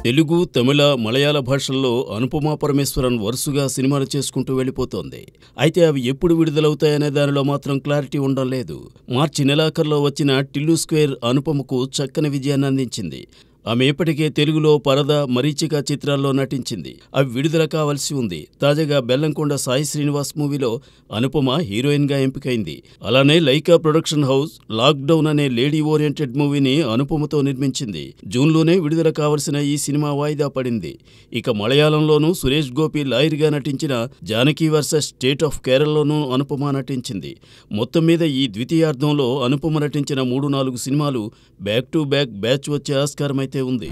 తెలుగు, తమిళ, మలయాళ భాషల్లో అనుపమా పరమేశ్వరన్ వరుసగా సినిమాలు చేసుకుంటూ వెళ్ళిపోతోంది. అయితే అవి ఎప్పుడు విడుదలవుతాయనే దానిలో మాత్రం క్లారిటీ ఉండడం లేదు. మార్చి నెలాఖరులో వచ్చిన టిల్లు స్క్వేర్ అనుపమకు చక్కని విజయాన్ని అందించింది. ఆమె ఇప్పటికే తెలుగులో పరద, మరీచిక చిత్రాల్లో నటించింది. అవి విడుదల కావాల్సి ఉంది. తాజాగా బెల్లంకొండ సాయి శ్రీనివాస్ మూవీలో అనుపమ హీరోయిన్గా ఎంపికైంది. అలానే లైకా ప్రొడక్షన్ హౌస్ లాక్డౌన్ అనే లేడీ ఓరియంటెడ్ మూవీని అనుపమతో నిర్మించింది. జూన్లోనే విడుదల కావలసిన ఈ సినిమా వాయిదా పడింది. ఇక మలయాళంలోనూ సురేష్ గోపి లాయర్గా నటించిన జానకి వర్సెస్ స్టేట్ ఆఫ్ కేరళలోనూ అనుపమ నటించింది. మొత్తం మీద ఈ ద్వితీయార్థంలో అనుపమ నటించిన 3-4 సినిమాలు బ్యాక్ టు బ్యాక్ బ్యాచ్ వచ్చే ఆస్కారమైతే ఉంది.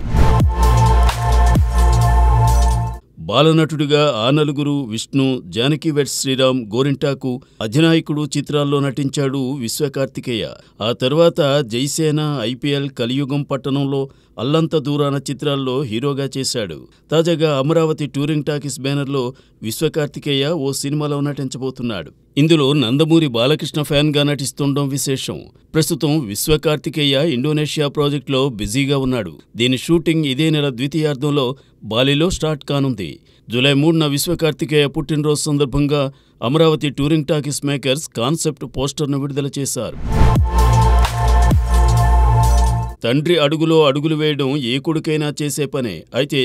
బాలనటుడిగా ఆ నలుగురు, విష్ణు, జానకి వెడ్స్ శ్రీరామ్, గోరింటాకు, అధినాయకుడు చిత్రాల్లో నటించాడు విశ్వకార్తికేయ. ఆ తర్వాత జైసేన, ఐపీఎల్, కలియుగం పట్టణంలో, అల్లంత దూరాన చిత్రాల్లో హీరోగా చేశాడు. తాజాగా అమరావతి టూరింగ్ టాకీస్ బ్యానర్లో విశ్వకార్తికేయ ఓ సినిమాలో నటించబోతున్నాడు. ఇందులో నందమూరి బాలకృష్ణ ఫ్యాన్గా నటిస్తుండడం విశేషం. ప్రస్తుతం విశ్వకార్తికేయ ఇండోనేషియా ప్రాజెక్టులో బిజీగా ఉన్నాడు. దీని షూటింగ్ ఇదే నెల ద్వితీయార్థంలో బాలిలో స్టార్ట్ కానుంది. జూలై 3న విశ్వకార్తికేయ పుట్టినరోజు సందర్భంగా Amaravati touring talkies makers concept పోస్టర్ను విడుదల చేశారు. తండ్రి అడుగులో అడుగులు వేయడం ఏ కొడుకైనా చేసే పనే. అయితే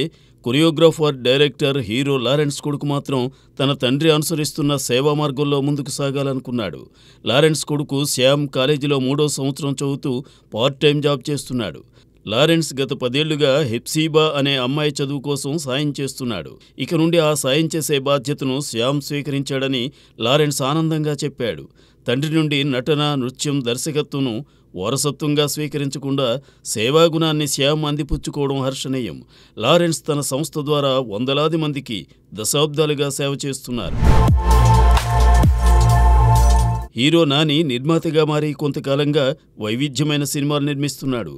కొరియోగ్రాఫర్, డైరెక్టర్, హీరో లారెన్స్ కొడుకు మాత్రం తన తండ్రి అనుసరిస్తున్న సేవా మార్గంలో ముందుకు సాగాలనుకున్నాడు. లారెన్స్ కొడుకు శ్యామ్ కాలేజీలో 3వ సంవత్సరం చదువుతూ పార్ట్ టైం జాబ్ చేస్తున్నాడు. లారెన్స్ గత 10 ఏళ్లుగా హెప్సీబా అనే అమ్మాయి చదువు కోసం సాయం చేస్తున్నాడు. ఇక నుండి ఆ సాయం చేసే బాధ్యతను శ్యామ్ స్వీకరించాడని లారెన్స్ ఆనందంగా చెప్పాడు. తండ్రి నుండి నటన, నృత్యం, దర్శకత్వం వారసత్వంగా స్వీకరించకుండా సేవాగుణాన్ని శ్యామ్ అందిపుచ్చుకోవడం హర్షణీయం. లారెన్స్ తన సంస్థ ద్వారా వందలాది మందికి దశాబ్దాలుగా సేవ చేస్తున్నారు. హీరో నాని నిర్మాతగా మారి కొంతకాలంగా వైవిధ్యమైన సినిమాలు నిర్మిస్తున్నాడు.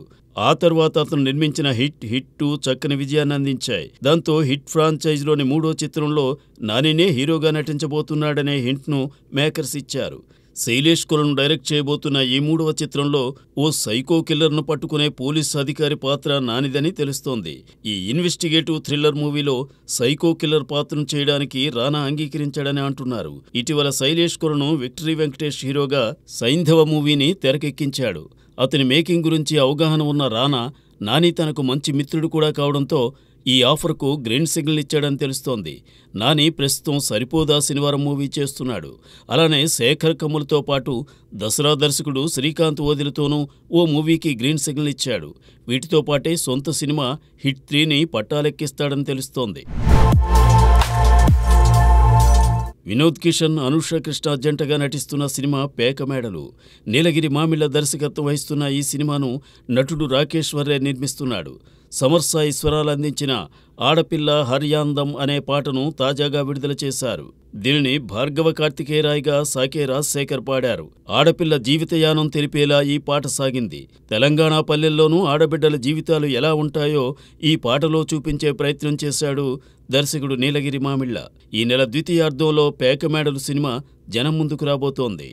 ఆ తర్వాత అతను నిర్మించిన హిట్ 2 చక్కని విజయాన్ని అందించాయి. దాంతో హిట్ ఫ్రాంచైజ్లోని 3వ చిత్రంలో నానినే హీరోగా నటించబోతున్నాడనే హింట్ను మేకర్స్ ఇచ్చారు. శైలేష్ కులను డైరెక్ట్ చేయబోతున్న ఈ 3వ చిత్రంలో ఓ సైకో కిల్లర్ను పట్టుకునే పోలీస్ అధికారి పాత్ర నానిదని తెలుస్తోంది. ఈ ఇన్వెస్టిగేటివ్ థ్రిల్లర్ మూవీలో సైకో కిల్లర్ పాత్రను చేయడానికి రానా అంగీకరించాడని అంటున్నారు. ఇటీవల శైలేష్ కులను విక్టరీ వెంకటేష్ హీరోగా సైంధవ మూవీని తెరకెక్కించాడు. అతని మేకింగ్ గురించి అవగాహన ఉన్న రానా, నాని తనకు మంచి మిత్రుడు కూడా కావడంతో ఈ ఆఫర్కు గ్రీన్ సిగ్నల్ ఇచ్చాడని తెలుస్తోంది. నాని ప్రస్తుతం సరిపోదా శనివారం మూవీ చేస్తున్నాడు. అలానే శేఖర్ కమ్ములతో పాటు దసరా దర్శకుడు శ్రీకాంత్ ఓదిలతోనూ ఓ మూవీకి గ్రీన్ సిగ్నల్ ఇచ్చాడు. వీటితో పాటే సొంత సినిమా హిట్ 3ని పట్టాలెక్కిస్తాడని తెలుస్తోంది. వినోద్ కిషన్, అనూష కృష్ణ జంటగా నటిస్తున్న సినిమా పేకమేడలు. నీలగిరి మామిళ్ళ దర్శకత్వం వహిస్తున్న ఈ సినిమాను నటుడు రాకేష్ వర్రే నిర్మిస్తున్నాడు. సమర్ సాయి స్వరాలు అందించిన ఆడపిల్ల హర్యాందం అనే పాటను తాజాగా విడుదల చేశారు. దీనిని భార్గవ కార్తికేయరాయ్గా సాకే రాజశేఖర్ పాడారు. ఆడపిల్ల జీవితయానం తెలిపేలా ఈ పాట సాగింది. తెలంగాణ పల్లెల్లోనూ ఆడబిడ్డల జీవితాలు ఎలా ఉంటాయో ఈ పాటలో చూపించే ప్రయత్నం చేశాడు దర్శకుడు నీలగిరి మామిళ్ళ. ఈ నెల ద్వితీయార్థంలో పేకమేడలు సినిమా జనం ముందుకు రాబోతోంది.